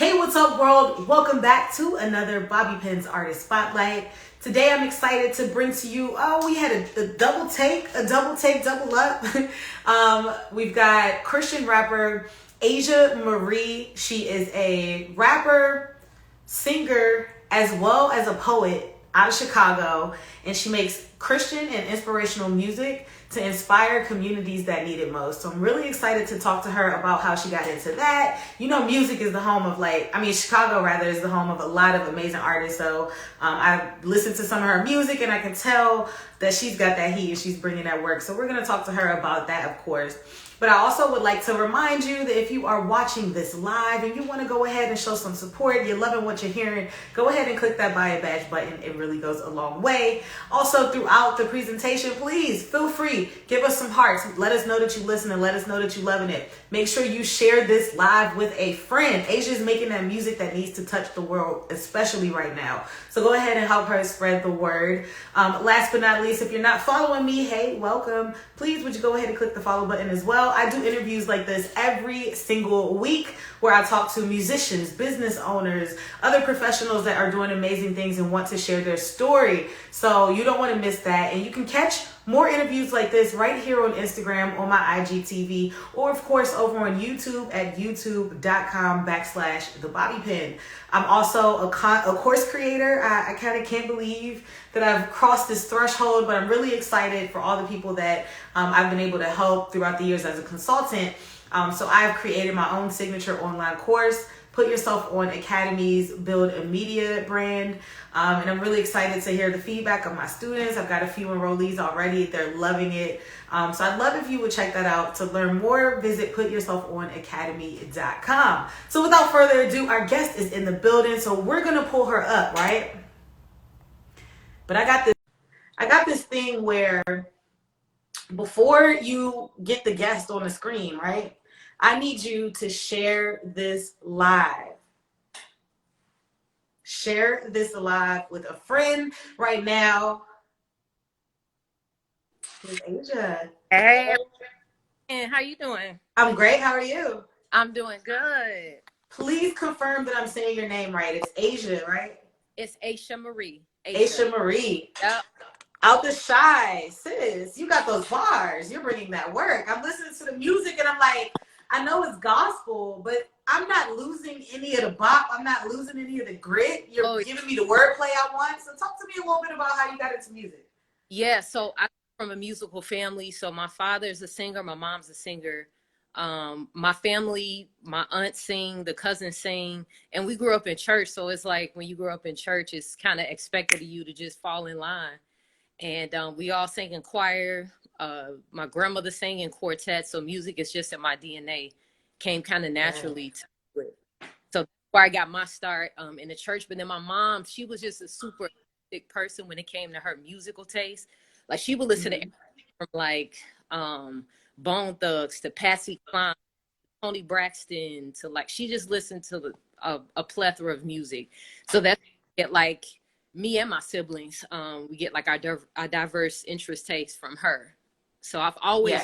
Hey, what's up, world? Welcome back to another Bobby Pins Artist Spotlight. Today, I'm excited to bring to you, we had a double up. We've got Christian rapper Aasha Marie. She is a rapper, singer, as well as a poet out of Chicago, and she makes Christian and inspirational music to inspire communities that need it most. So I'm really excited to talk to her about how she got into that. You know, music is the home of Chicago rather is the home of a lot of amazing artists. So I listened to some of her music and I can tell that she's got that heat and she's bringing that work. So we're going to talk to her about that, of course. But I also would like to remind you that if you are watching this live and you want to go ahead and show some support, you're loving what you're hearing, go ahead and click that buy a badge button. It really goes a long way. Also, throughout the presentation, please feel free, give us some hearts. Let us know that you listen and let us know that you're loving it. Make sure you share this live with a friend. Aasha's making that music that needs to touch the world, especially right now. So go ahead and help her spread the word. Last but not least, if you're not following me, hey, welcome. Please, would you go ahead and click the follow button as well? I do interviews like this every single week where I talk to musicians, business owners, other professionals that are doing amazing things and want to share their story. So you don't want to miss that. And you can catch more interviews like this right here on Instagram, on my IGTV, or of course over on YouTube at youtube.com/thebobbypin. I'm also a course creator. I kind of can't believe that I've crossed this threshold, but I'm really excited for all the people that I've been able to help throughout the years as a consultant. So I've created my own signature online course, Put Yourself On Academies, Build a Media Brand. And I'm really excited to hear the feedback of my students. I've got a few enrollees already. They're loving it. So I'd love if you would check that out. To learn more, visit putyoursselfonacademy.com. So without further ado, our guest is in the building. So we're going to pull her up, right? But I got this thing where before you get the guest on the screen, right? I need you to share this live. Share this live with a friend right now. Here's Aasha. Hey, and how you doing? I'm great. How are you? I'm doing good. Please confirm that I'm saying your name right. It's Aasha, right? It's Aasha Marie. Aasha Marie. Yep. Out the shy, sis. You got those bars. You're bringing that work. I'm listening to the music and I'm like, I know it's gospel, but I'm not losing any of the bop. I'm not losing any of the grit. You're giving me the wordplay I want. So talk to me a little bit about how you got into music. Yeah, so I'm from a musical family. So my father's a singer, my mom's a singer. My family, my aunt sing, the cousins sing, and we grew up in church. So it's like when you grew up in church, it's kind of expected of you to just fall in line. And we all sang in choir. My grandmother sang in quartet, so music is just in my DNA. Came kind of naturally to it. So that's where I got my start in the church. But then my mom, she was just a super big person when it came to her musical taste. Like she would listen to everything from like Bone Thugs to Patsy Cline, Tony Braxton to like she just listened to a plethora of music. So that's like me and my siblings, we get like our diverse interest taste from her. So I've always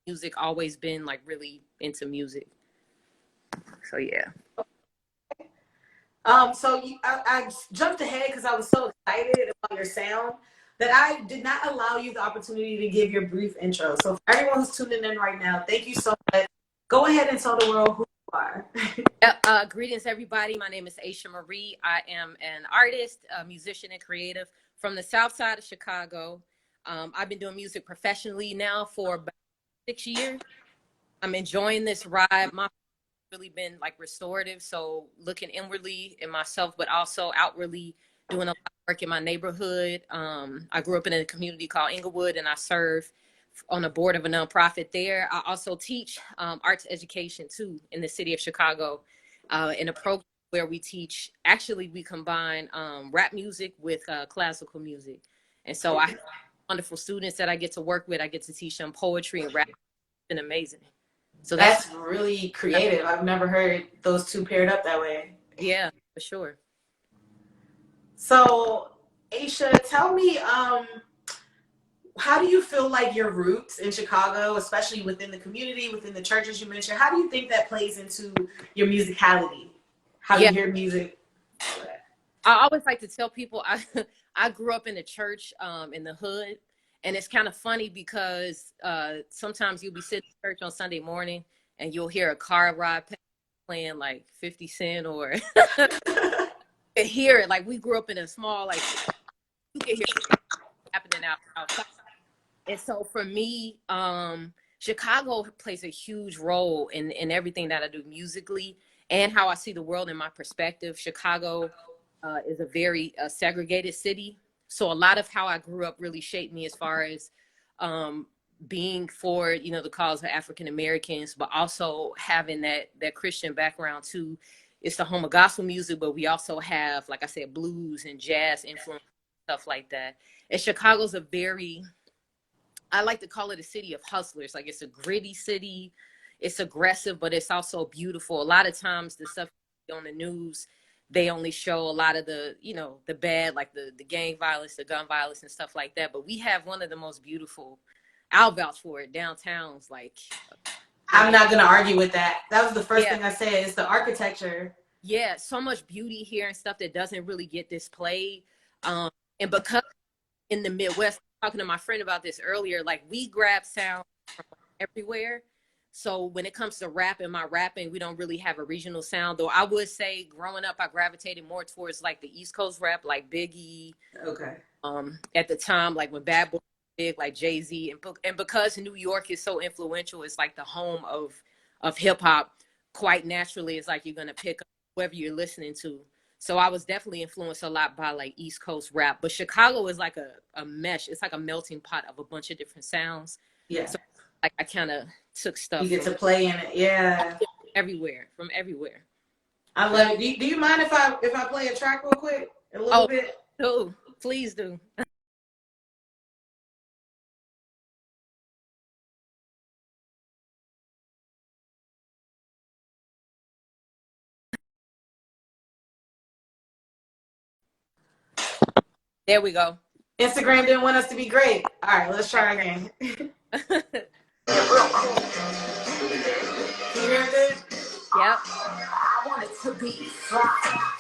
music, always been like really into music. So yeah. So I jumped ahead because I was so excited about your sound that I did not allow you the opportunity to give your brief intro. So for everyone who's tuning in right now, thank you so much. Go ahead and tell the world who you are. Greetings, everybody. My name is Aasha Marie. I am an artist, a musician, and creative from the South Side of Chicago. I've been doing music professionally now for about 6 years. I'm enjoying this ride. My really been like restorative, so looking inwardly in myself, but also outwardly doing a lot of work in my neighborhood. I grew up in a community called Inglewood, and I serve on the board of a nonprofit there. I also teach arts education too in the city of Chicago in a program where we teach, actually we combine rap music with classical music. And so I have wonderful students that I get to work with. I get to teach them poetry and rap. It's been amazing. So that's really creative. I've never heard those two paired up that way. Yeah, for sure. So Aasha, tell me, how do you feel like your roots in Chicago, especially within the community, within the churches you mentioned, how do you think that plays into your musicality? how Yeah. you hear music. I always like to tell people I grew up in a church in the hood, and it's kind of funny because sometimes you'll be sitting in church on Sunday morning and you'll hear a car ride playing like 50 Cent or you hear it. Like we grew up in a small, like you can hear it happening outside. And so for me, Chicago plays a huge role in everything that I do musically and how I see the world in my perspective. Chicago is a very segregated city. So a lot of how I grew up really shaped me as far as being for, you know, the cause of African Americans, but also having that Christian background too. It's the home of gospel music, but we also have, like I said, blues and jazz influence, stuff like that. And Chicago's a very, I like to call it a city of hustlers. Like it's a gritty city. It's aggressive, but it's also beautiful. A lot of times the stuff on the news, they only show a lot of the, you know, the bad, like the gang violence, the gun violence and stuff like that. But we have one of the most beautiful, I'll vouch for it, downtowns. Like, I'm not going to argue with that. That was the first yeah, thing I said, is the architecture. yeah, so much beauty here and stuff that doesn't really get displayed. And because in the Midwest, talking to my friend about this earlier, like we grab sound from everywhere. So when it comes to rap and my rapping, we don't really have a regional sound. Though I would say growing up, I gravitated more towards like the East Coast rap, like Biggie. Okay. At the time, like when Bad Boy was big, like Jay-Z. And because New York is so influential, it's like the home of hip hop. Quite naturally, it's like you're going to pick up whoever you're listening to. So I was definitely influenced a lot by like East Coast rap. But Chicago is like a mesh. It's like a melting pot of a bunch of different sounds. Yeah. So like I kind of took stuff. You get to play in it. Yeah. From everywhere. I love it. Do you mind if I play a track real quick? A little bit? Oh, please do. There we go. Instagram didn't want us to be great. All right, let's try again. Can you hear it? Yep. I want it to be fly.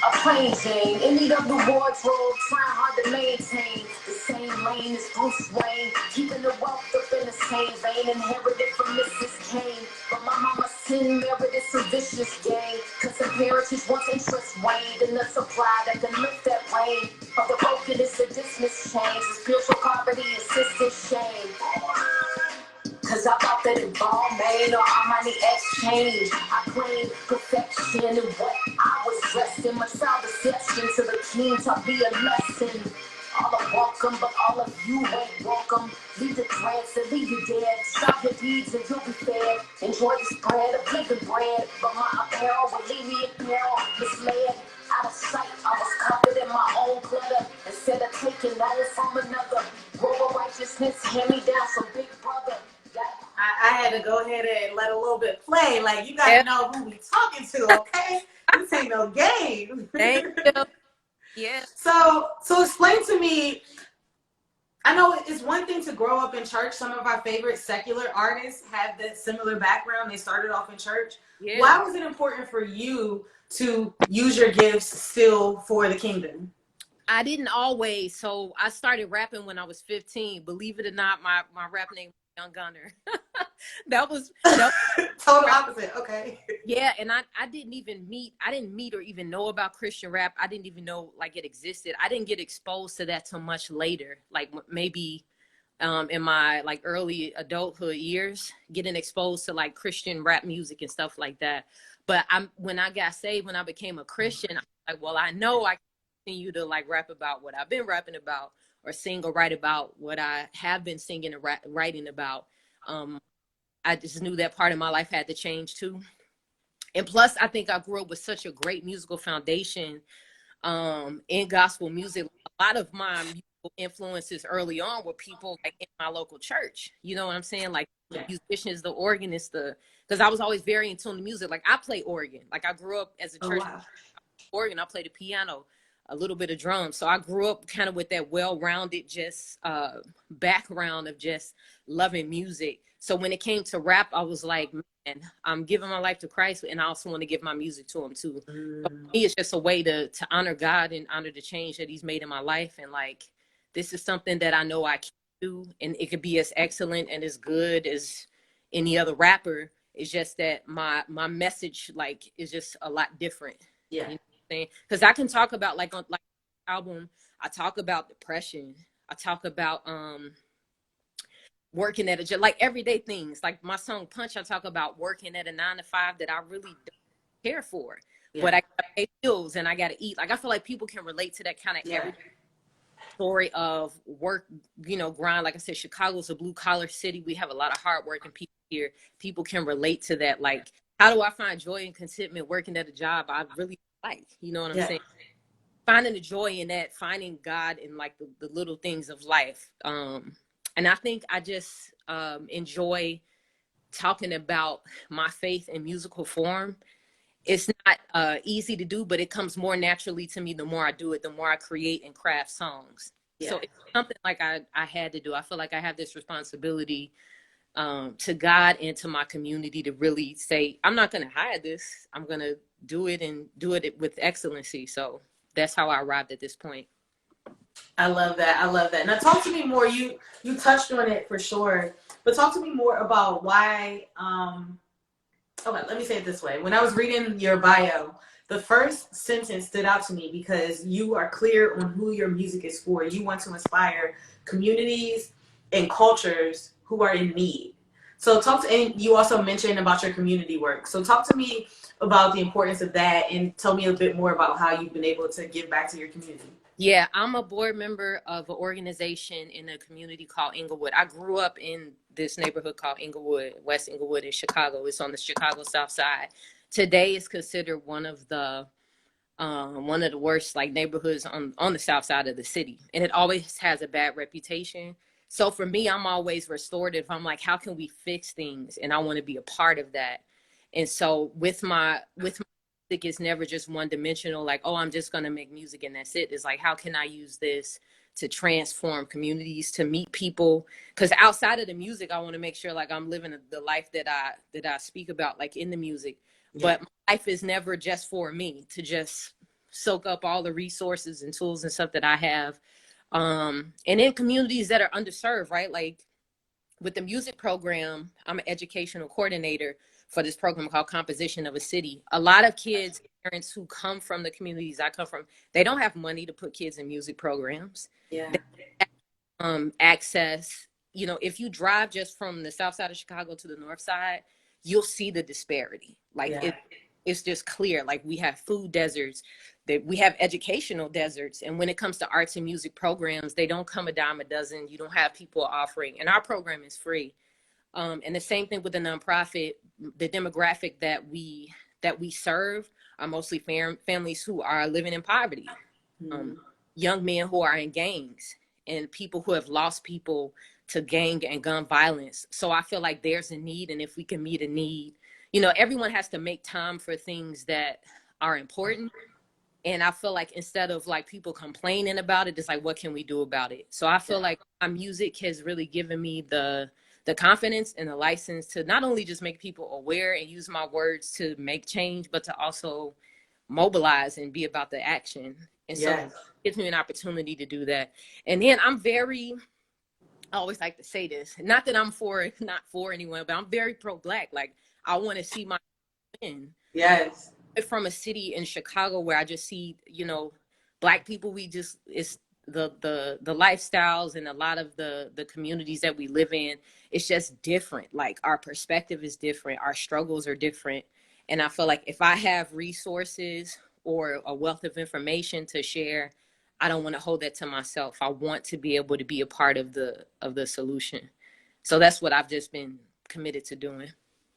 A plain Jane, in need of the wardrobe, trying hard to maintain the same lane as Bruce Wayne, keeping the wealth up in the same vein, inherited from Mrs. Kane. But my mama sin merited some vicious gain, cause her parentage once interest waned, and the supply that can lift that rain of the broken is the dismiss change, the spiritual poverty is sister shame. Cause I thought that it ball made or Armani exchange. I claim perfection in what I was dressed in. My child deception to the king to be a lesson. All are welcome, but all of you ain't welcome. Leave the dreads and leave you dead. Stop your deeds and you'll be fed. Enjoy the spread of living bread. But my apparel will leave me in peril, misled. Out of sight, I was covered in my own clutter. Instead of taking loan from another. Roll of righteousness, hand me down from Big Brother. I had to go ahead and let a little bit play. Like, you gotta know who we talking to, okay? This ain't no game. Thank you. Yeah. So explain to me, I know it's one thing to grow up in church. Some of our favorite secular artists have that similar background. They started off in church. Yeah. Why was it important for you to use your gifts still for the kingdom? I didn't always. So I started rapping when I was 15. Believe it or not, my rap name was Young Gunner. that was total opposite. Okay. Yeah, and I didn't meet or even know about Christian rap. I didn't even know like it existed. I didn't get exposed to that till much later, like maybe in my like early adulthood years, getting exposed to like Christian rap music and stuff like that. But when I got saved, when I became a Christian, I was like, well, I know I can continue to like rap about what I've been rapping about, or sing or write about what I have been singing and writing about. I just knew that part of my life had to change too. And plus, I think I grew up with such a great musical foundation in gospel music. A lot of my musical influences early on were people like in my local church. You know what I'm saying? Like the musicians, the organists, because I was always very in tune to music. Like I play organ. Like I grew up as a church organ. I played the piano. a little bit of drums. So I grew up kind of with that well-rounded just background of just loving music. So when it came to rap, I was like, man, I'm giving my life to Christ, and I also want to give my music to him too. So for me, it's just a way to honor God and honor the change that he's made in my life. And like, this is something that I know I can do, and it could be as excellent and as good as any other rapper. It's just that my message like is just a lot different. Yeah. You know what I'm saying? Because I can talk about like on like album, I talk about depression. I talk about working at a job, like everyday things. Like my song Punch, I talk about working at a 9 to 5 that I really don't care for. Yeah. But I gotta pay bills and I gotta eat. Like I feel like people can relate to that kind of everyday story of work, you know, grind. Like I said, Chicago's a blue collar city. We have a lot of hardworking people here. People can relate to that. Like, how do I find joy and contentment working at a job I really like? You know what I'm saying? Finding the joy in that, finding God in like the little things of life. And I think I just enjoy talking about my faith in musical form. It's not easy to do, but it comes more naturally to me the more I do it, the more I create and craft songs. So it's something like I had to do. I feel like I have this responsibility to God and to my community to really say, I'm not going to hide this. I'm going to do it and do it with excellency. So that's how I arrived at this point. I love that. I love that. Now talk to me more. You touched on it for sure, but talk to me more about why, okay, let me say it this way. When I was reading your bio, the first sentence stood out to me because you are clear on who your music is for. You want to inspire communities and cultures who are in need. So and you also mentioned about your community work. So talk to me about the importance of that and tell me a bit more about how you've been able to give back to your community. Yeah, I'm a board member of an organization in a community called Inglewood. I grew up in this neighborhood called Inglewood, West Inglewood in Chicago. It's on the Chicago South Side. Today is considered one of the worst like neighborhoods on the South Side of the city. And it always has a bad reputation. So for me, I'm always restorative. I'm like, how can we fix things? And I want to be a part of that. And so with my music, it's never just one dimensional, like, oh, I'm just going to make music and that's it. It's like, how can I use this to transform communities, to meet people? Because outside of the music, I want to make sure like I'm living the life that I speak about, like in the music. But my life is never just for me to just soak up all the resources and tools and stuff that I have. And in communities that are underserved, right? Like with the music program, I'm an educational coordinator for this program called Composition of a City. A lot of kids, parents who come from the communities I come from, they don't have money to put kids in music programs. Yeah. Access, you know, if you drive just from the south side of Chicago to the north side, you'll see the disparity. Like it's just clear. Like we have food deserts, that we have educational deserts. And when it comes to arts and music programs, they don't come a dime a dozen. You don't have people offering, and our program is free. And the same thing with the nonprofit. The demographic that we serve are mostly families who are living in poverty, young men who are in gangs, and people who have lost people to gang and gun violence. So I feel like there's a need, and if we can meet a need, you know, everyone has to make time for things that are important. And I feel like instead of like people complaining about it, it's like, what can we do about it? So I feel like my music has really given me the confidence and the license to not only just make people aware and use my words to make change, but to also mobilize and be about the action. And so it gives me an opportunity to do that. And then I always like to say this, not that I'm not for anyone, but I'm very pro-Black. Like I want to see my win. Yes. From a city in Chicago where I just see, you know, Black people, it's the lifestyles and a lot of the communities that we live in, it's just different. Like our perspective is different. Our struggles are different. And I feel like if I have resources or a wealth of information to share, I don't want to hold that to myself. I want to be able to be a part of the solution. So that's what I've just been committed to doing.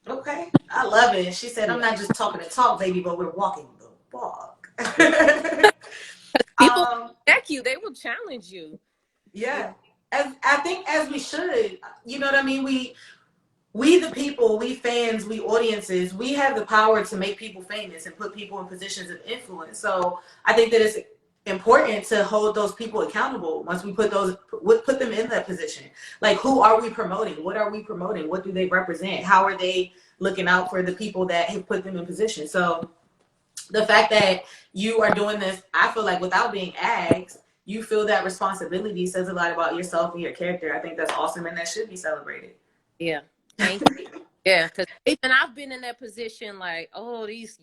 Okay. I love it. She said, I'm not just talking the talk, baby, but we're walking the walk. People check you, they will challenge you. Yeah. I think as we should, you know what I mean? We the people, we fans, we audiences, we have the power to make people famous and put people in positions of influence. So I think that it's important to hold those people accountable once we put them in that position. Like, who are we promoting? What are we promoting? What do they represent? How are they looking out for the people that have put them in position? So the fact that you are doing this, I feel like without being asked, you feel that responsibility says a lot about yourself and your character. I think that's awesome, and that should be celebrated. Yeah. Thank you. Yeah, because even I've been in that position, like, oh, these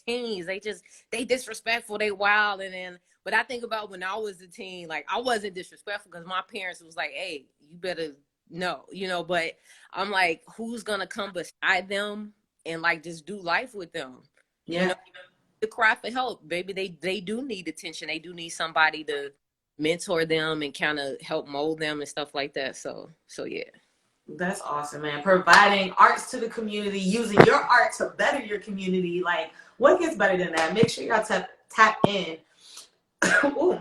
teens, they disrespectful, they wild, and then. But I think about when I was a teen, like, I wasn't disrespectful because my parents was like, hey, you better know, But I'm like, who's gonna come beside them and like just do life with them? Yeah. To cry for help, baby. They do need attention. They do need somebody to mentor them and kind of help mold them and stuff like that. So yeah. That's awesome, man. Providing arts to the community, using your art to better your community. Like, what gets better than that? Make sure y'all tap in. Ooh.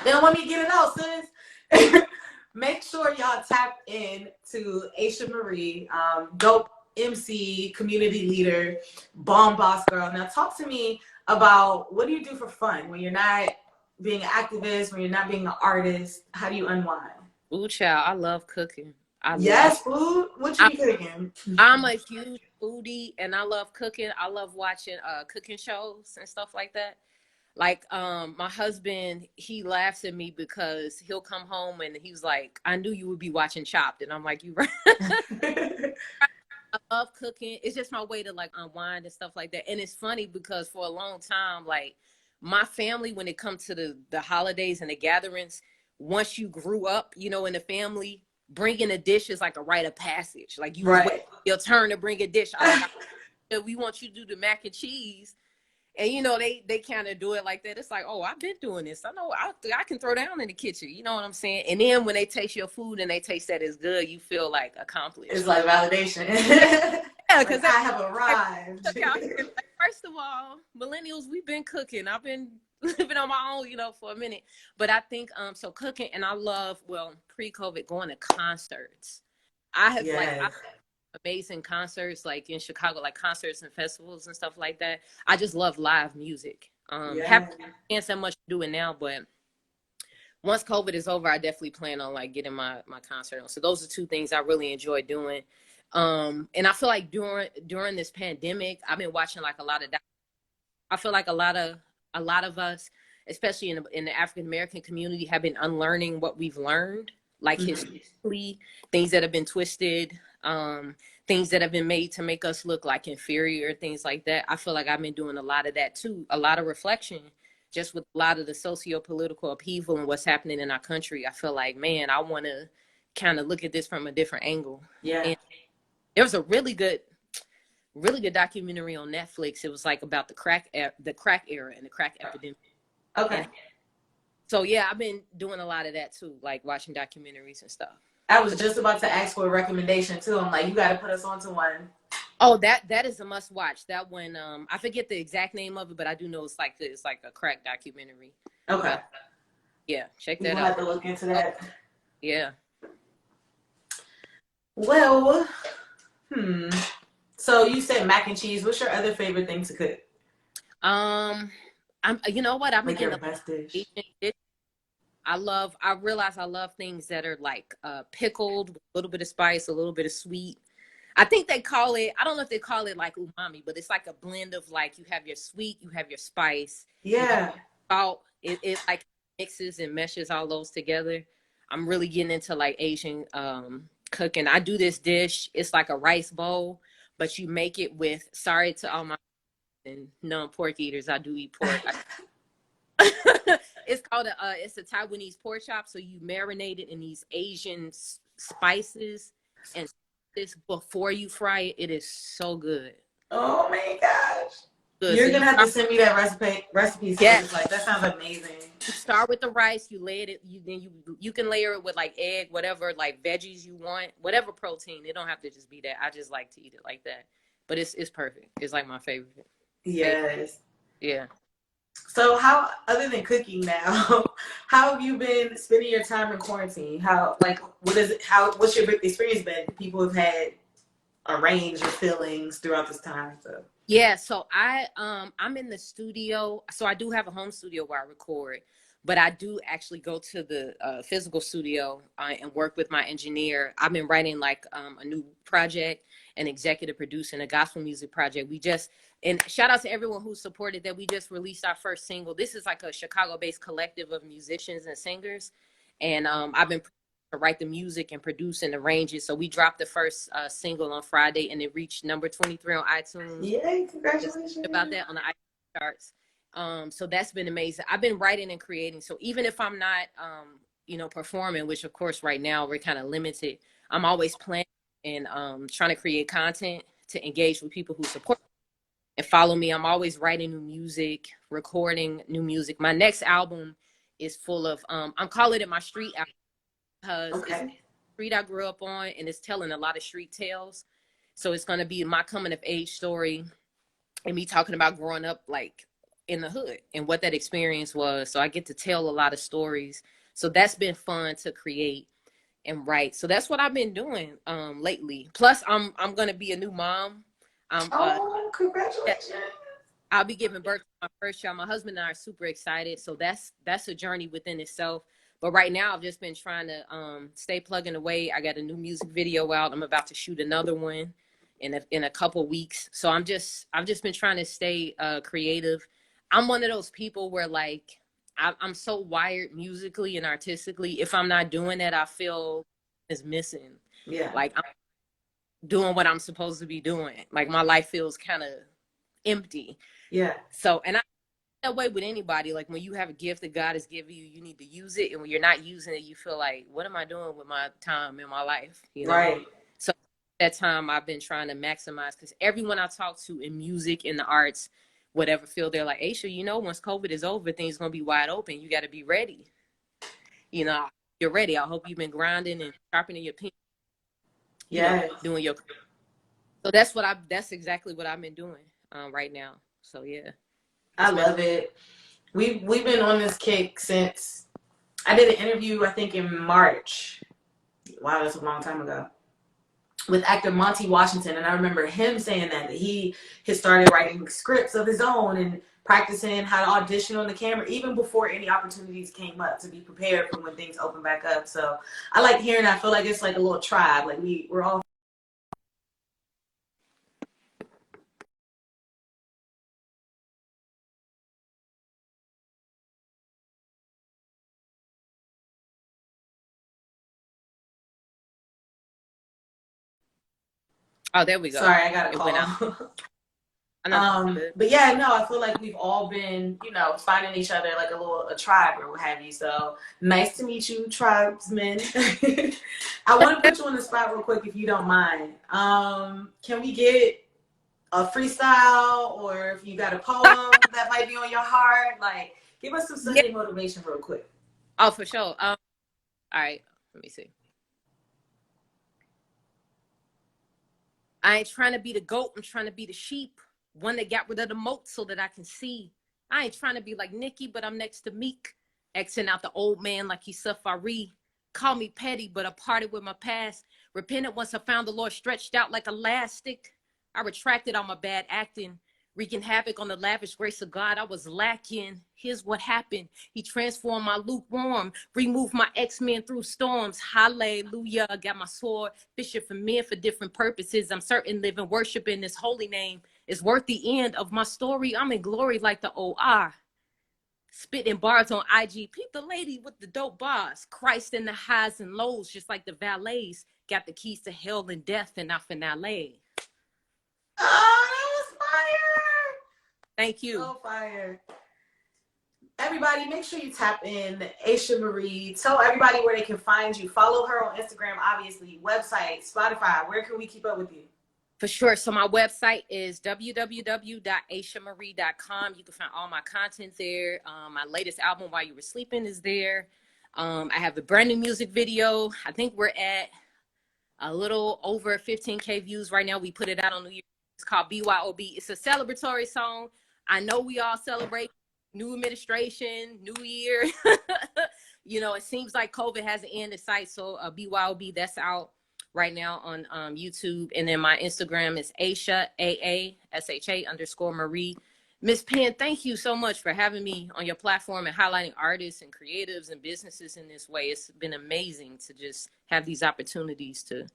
They don't want me to get it out, sis. Make sure y'all tap in to Aasha Marie, dope MC, community leader, bomb boss girl. Now talk to me about, what do you do for fun when you're not being an activist, when you're not being an artist? How do you unwind? Ooh, child, I love cooking. Food. What you be cooking? I'm a huge foodie, and I love cooking. I love watching cooking shows and stuff like that. Like, my husband, he laughs at me because he'll come home and he's like, I knew you would be watching Chopped. And I'm like, you right. I love cooking. It's just my way to like unwind and stuff like that. And it's funny because for a long time, like, my family, when it comes to the holidays and the gatherings, once you grew up, in the family, bringing a dish is like a rite of passage. Like, you right. wait your turn to bring a dish. We want you to do the mac and cheese. And, they kind of do it like that. It's like, oh, I've been doing this. I know I can throw down in the kitchen. You know what I'm saying? And then when they taste your food and they taste that it's good, you feel like accomplished. It's like validation. Yeah, because like, I have arrived. Like, first of all, millennials, we've been cooking. I've been living on my own, for a minute. But I think, so cooking, and I love, pre-COVID, going to concerts. I have amazing concerts, like in Chicago, like concerts and festivals and stuff like that. I just love live music. Can't so much doing now, but once COVID is over, I definitely plan on like getting my concert on. So those are two things I really enjoy doing. And I feel like during this pandemic, I've been watching like a lot of. I feel like a lot of us, especially in the African American community, have been unlearning what we've learned, like historically, things that have been twisted, things that have been made to make us look like inferior, things like that. I feel like I've been doing a lot of that too, a lot of reflection, just with a lot of the socio-political upheaval and what's happening in our country. I feel like, man, I want to kind of look at this from a different angle. Yeah. And there was a really good documentary on Netflix. It was like about the crack era and the crack epidemic. Okay. And so yeah, I've been doing a lot of that too, like watching documentaries and stuff. I was just about to ask for a recommendation too. I'm like, you got to put us onto one. Oh, that is a must watch. That one, I forget the exact name of it, but I do know it's like a crack documentary. Okay. Yeah, check that out. We'll have to look into that. Yeah. Well, So you said mac and cheese. What's your other favorite thing to cook? You know what? I'm like your best dish. I realize I love things that are like pickled with a little bit of spice, a little bit of sweet. I think they call it, I don't know if they call it like umami, but it's like a blend of like, you have your sweet, you have your spice. Yeah. Salt. It like mixes and meshes all those together. I'm really getting into like Asian cooking. I do this dish. It's like a rice bowl, but you make it with, sorry to all my non-pork eaters, I do eat pork. It's called it's a Taiwanese pork chop. So you marinate it in these Asian spices and this before you fry it. It is so good. Oh my gosh. Good. You're gonna have to send me that recipe. Yes. Like, that sounds amazing. You start with the rice, you lay it, you can layer it with like egg, whatever, like veggies you want, whatever protein. It don't have to just be that. I just like to eat it like that. But it's perfect. It's like my favorite. Yes. Yeah. So how, other than cooking now, how have you been spending your time in quarantine? What's your experience been? People have had a range of feelings throughout this time. So Yeah, so I'm in the studio. So I do have a home studio where I record, but I do actually go to the physical studio and work with my engineer. I've been writing like a new project and executive producing a gospel music project. We just, and shout out to everyone who supported that. We just released our first single. This is like a Chicago-based collective of musicians and singers, and I've been to write the music and produce and arrange it. So we dropped the first single on Friday, and it reached number 23 on iTunes. Yay, Just congratulations. about that on the iTunes charts. So that's been amazing. I've been writing and creating. So even if I'm not, performing, which of course right now we're kind of limited, I'm always planning and trying to create content to engage with people who support and follow me. I'm always writing new music, recording new music. My next album is full of, I'm calling it my street album because it's the street I grew up on and it's telling a lot of street tales. So it's going to be my coming of age story and me talking about growing up like in the hood and what that experience was. So I get to tell a lot of stories. So that's been fun to create and write. So that's what I've been doing lately. Plus I'm going to be a new mom. Congratulations. I'll be giving birth to my first child. My husband and I are super excited. So that's a journey within itself. But right now I've just been trying to stay plugging away. I got a new music video out. I'm about to shoot another one in a couple weeks. So I've just been trying to stay creative. I'm one of those people where like I'm so wired musically and artistically. If I'm not doing that, I feel is missing. Yeah. Like I'm doing what I'm supposed to be doing. Like my life feels kind of empty. Yeah. So, and I that way with anybody. Like when you have a gift that God has given you, you need to use it. And when you're not using it, you feel like, what am I doing with my time in my life? You know? Right. So that time I've been trying to maximize because everyone I talk to in music, in the arts, whatever field, they're like, Aasha, once COVID is over, things going to be wide open. You got to be ready. You're ready. I hope you've been grinding and sharpening your pen. Doing your. So that's exactly what I've been doing right now. So yeah. I love it. We've been on this kick since I did an interview, I think in March. Wow, that's a long time ago. With actor Monty Washington, and I remember him saying that he had started writing scripts of his own and practicing how to audition on the camera even before any opportunities came up to be prepared for when things open back up. So I like hearing that. I feel like it's like a little tribe. Like we're all. Oh, there we go. Sorry, I got a call. But yeah, no, I feel like we've all been, finding each other like a tribe or what have you. So nice to meet you, tribesmen. I want to put you on the spot real quick if you don't mind. Can we get a freestyle or if you got a poem that might be on your heart? Like, give us some Sunday motivation real quick. Oh, for sure. All right, let me see. I ain't trying to be the goat. I'm trying to be the sheep. One that got rid of the moat so that I can see. I ain't trying to be like Nicki, but I'm next to Meek. Xing out the old man like he's Safari. Call me petty, but I parted with my past. Repented once I found the Lord stretched out like elastic. I retracted all my bad acting. Wreaking havoc on the lavish grace of God, I was lacking. Here's what happened. He transformed my lukewarm, removed my X-Men through storms. Hallelujah, I got my sword, fishing for men for different purposes. I'm certain living, worshiping this holy name is worth the end of my story. I'm in glory like the OR. Spitting bars on IG. Peep the lady with the dope bars. Christ in the highs and lows, just like the valets. Got the keys to hell and death and our finale. Oh, that was fire. Thank you. So fire. Everybody, make sure you tap in Aasha Marie. Tell everybody where they can find you. Follow her on Instagram, obviously. Website, Spotify. Where can we keep up with you? For sure. So my website is www.aashamarie.com. You can find all my content there. My latest album, While You Were Sleeping, is there. I have a brand new music video. I think we're at a little over 15K views right now. We put it out on New Year's. It's called BYOB. It's a celebratory song. I know we all celebrate new administration, new year. It seems like COVID has an end in sight. So BYOB, that's out. right now on YouTube. And then my Instagram is Aasha, AASHA_Marie. Miss Penn, thank you so much for having me on your platform and highlighting artists and creatives and businesses in this way. It's been amazing to just have these opportunities to.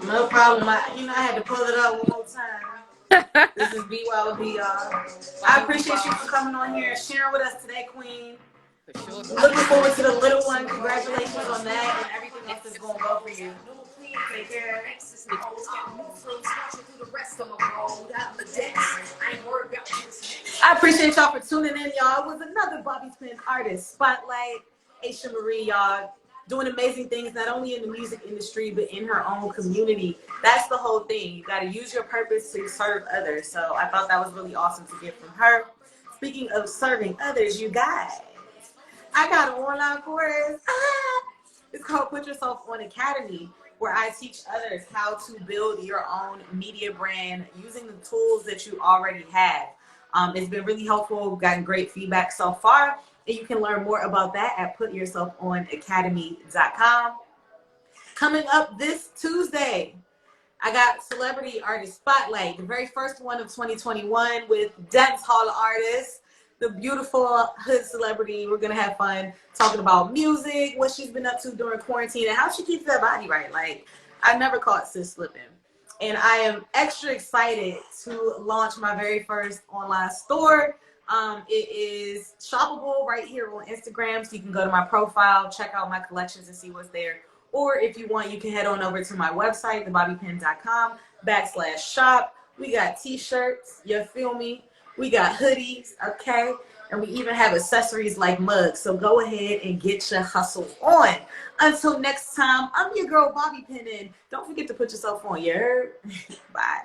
No problem. I had to pull it up one more time. This is BYWS, y'all. I appreciate you for coming on here and sharing with us today, Queen. For sure. Looking forward to the little one. Congratulations on that and everything else that's going to go for you. Take care. I appreciate y'all for tuning in, y'all. It was another Bobby Pin Artist Spotlight. Aasha Marie, y'all, doing amazing things, not only in the music industry, but in her own community. That's the whole thing. You got to use your purpose to serve others. So I thought that was really awesome to get from her. Speaking of serving others, you guys, I got an online course. It's called Put Yourself On Academy, where I teach others how to build your own media brand using the tools that you already have. It's been really helpful. Gotten great feedback so far. And you can learn more about that at putyoursselfonacademy.com. Coming up this Tuesday, I got Celebrity Artist Spotlight, the very first one of 2021 with dance hall artists, the beautiful hood celebrity. We're going to have fun talking about music, what she's been up to during quarantine, and how she keeps that body right. Like, I never caught sis slipping. And I am extra excited to launch my very first online store. It is shoppable right here on Instagram, so you can go to my profile, check out my collections and see what's there. Or if you want, you can head on over to my website, thebobbypin.com/shop. We got t-shirts, you feel me? We got hoodies, okay? And we even have accessories like mugs. So go ahead and get your hustle on. Until next time, I'm your girl, Bobby Pin. Don't forget to put yourself on, you heard? Bye.